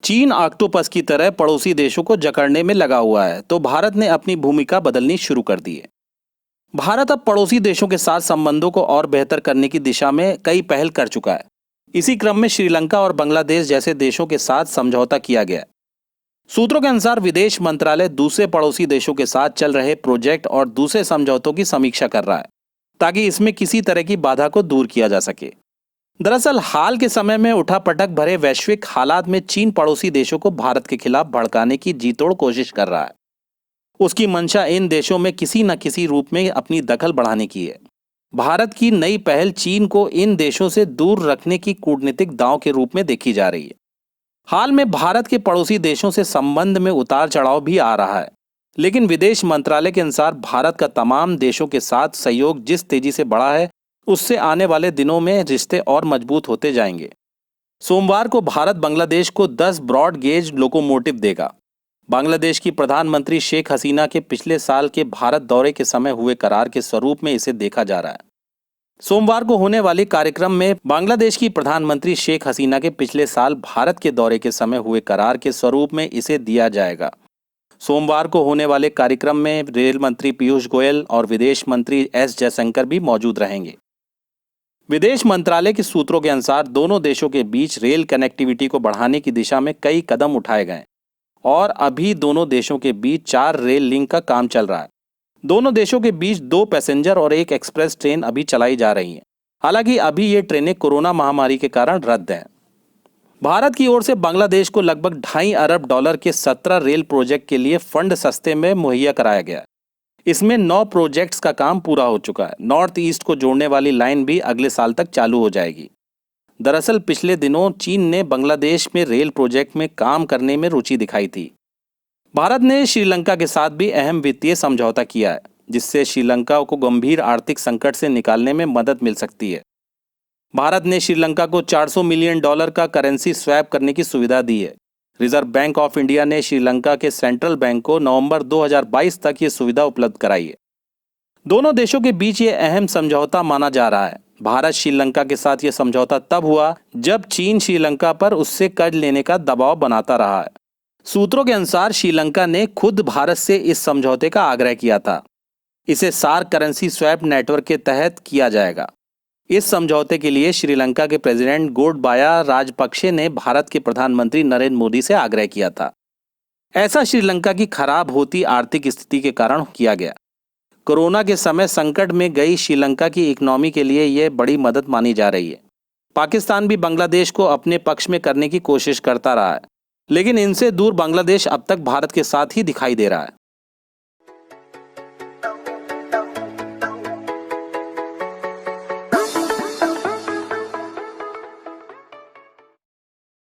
चीन ऑक्टोपस की तरह पड़ोसी देशों को जकड़ने में लगा हुआ है, तो भारत ने अपनी भूमिका बदलनी शुरू कर दी है। भारत अब पड़ोसी देशों के साथ संबंधों को और बेहतर करने की दिशा में कई पहल कर चुका है। इसी क्रम में श्रीलंका और बांग्लादेश जैसे देशों के साथ समझौता किया गया है। सूत्रों के अनुसार विदेश मंत्रालय दूसरे पड़ोसी देशों के साथ चल रहे प्रोजेक्ट और दूसरे समझौतों की समीक्षा कर रहा है, ताकि इसमें किसी तरह की बाधा को दूर किया जा सके। दरअसल हाल के समय में उठापटक भरे वैश्विक हालात में चीन पड़ोसी देशों को भारत के खिलाफ भड़काने की जीतोड़ कोशिश कर रहा है। उसकी मंशा इन देशों में किसी न किसी रूप में अपनी दखल बढ़ाने की है। भारत की नई पहल चीन को इन देशों से दूर रखने की कूटनीतिक दांव के रूप में देखी जा रही है। हाल में भारत के पड़ोसी देशों से संबंध में उतार चढ़ाव भी आ रहा है, लेकिन विदेश मंत्रालय के अनुसार भारत का तमाम देशों के साथ सहयोग जिस तेजी से बढ़ा है, उससे आने वाले दिनों में रिश्ते और मजबूत होते जाएंगे। सोमवार को भारत बांग्लादेश को 10 ब्रॉड गेज लोकोमोटिव देगा। बांग्लादेश की प्रधानमंत्री शेख हसीना के पिछले साल के भारत दौरे के समय हुए करार के स्वरूप में इसे देखा जा रहा है। सोमवार को होने वाले कार्यक्रम में बांग्लादेश की प्रधानमंत्री शेख हसीना के पिछले साल भारत के दौरे के समय हुए करार के स्वरूप में इसे दिया जाएगा। सोमवार को होने वाले कार्यक्रम में रेल मंत्री पीयूष गोयल और विदेश मंत्री एस जयशंकर भी मौजूद रहेंगे। विदेश मंत्रालय के सूत्रों के अनुसार दोनों देशों के बीच रेल कनेक्टिविटी को बढ़ाने की दिशा में कई कदम उठाए गए और अभी दोनों देशों के बीच 4 रेल लिंक का काम चल रहा है। दोनों देशों के बीच 2 पैसेंजर और 1 एक्सप्रेस ट्रेन अभी चलाई जा रही हैं। हालांकि अभी ये ट्रेनें कोरोना महामारी के कारण रद्द हैं। भारत की ओर से बांग्लादेश को लगभग $2.5 अरब के 17 रेल प्रोजेक्ट के लिए फंड सस्ते में मुहैया कराया गया। इसमें 9 प्रोजेक्ट्स का काम पूरा हो चुका है। नॉर्थ ईस्ट को जोड़ने वाली लाइन भी अगले साल तक चालू हो जाएगी। दरअसल पिछले दिनों चीन ने बांग्लादेश में रेल प्रोजेक्ट में काम करने में रुचि दिखाई थी। भारत ने श्रीलंका के साथ भी अहम वित्तीय समझौता किया है, जिससे श्रीलंका को गंभीर आर्थिक संकट से निकालने में मदद मिल सकती है। भारत ने श्रीलंका को $400 मिलियन का करेंसी स्वैप करने की सुविधा दी है। रिजर्व बैंक ऑफ इंडिया ने श्रीलंका के सेंट्रल बैंक को नवंबर 2022 तक ये सुविधा उपलब्ध कराई है। दोनों देशों के बीच ये अहम समझौता माना जा रहा है। भारत श्रीलंका के साथ ये समझौता तब हुआ जब चीन श्रीलंका पर उससे कर्ज लेने का दबाव बनाता रहा है। सूत्रों के अनुसार श्रीलंका ने खुद भारत से इस समझौते का आग्रह किया था। इसे सार्क करेंसी स्वैप नेटवर्क के तहत किया जाएगा। इस समझौते के लिए श्रीलंका के प्रेसिडेंट गोटबाया राजपक्षे ने भारत के प्रधानमंत्री नरेंद्र मोदी से आग्रह किया था। ऐसा श्रीलंका की खराब होती आर्थिक स्थिति के कारण किया गया। कोरोना के समय संकट में गई श्रीलंका की इकोनॉमी के लिए यह बड़ी मदद मानी जा रही है। पाकिस्तान भी बांग्लादेश को अपने पक्ष में करने की कोशिश करता रहा है, लेकिन इनसे दूर बांग्लादेश अब तक भारत के साथ ही दिखाई दे रहा है।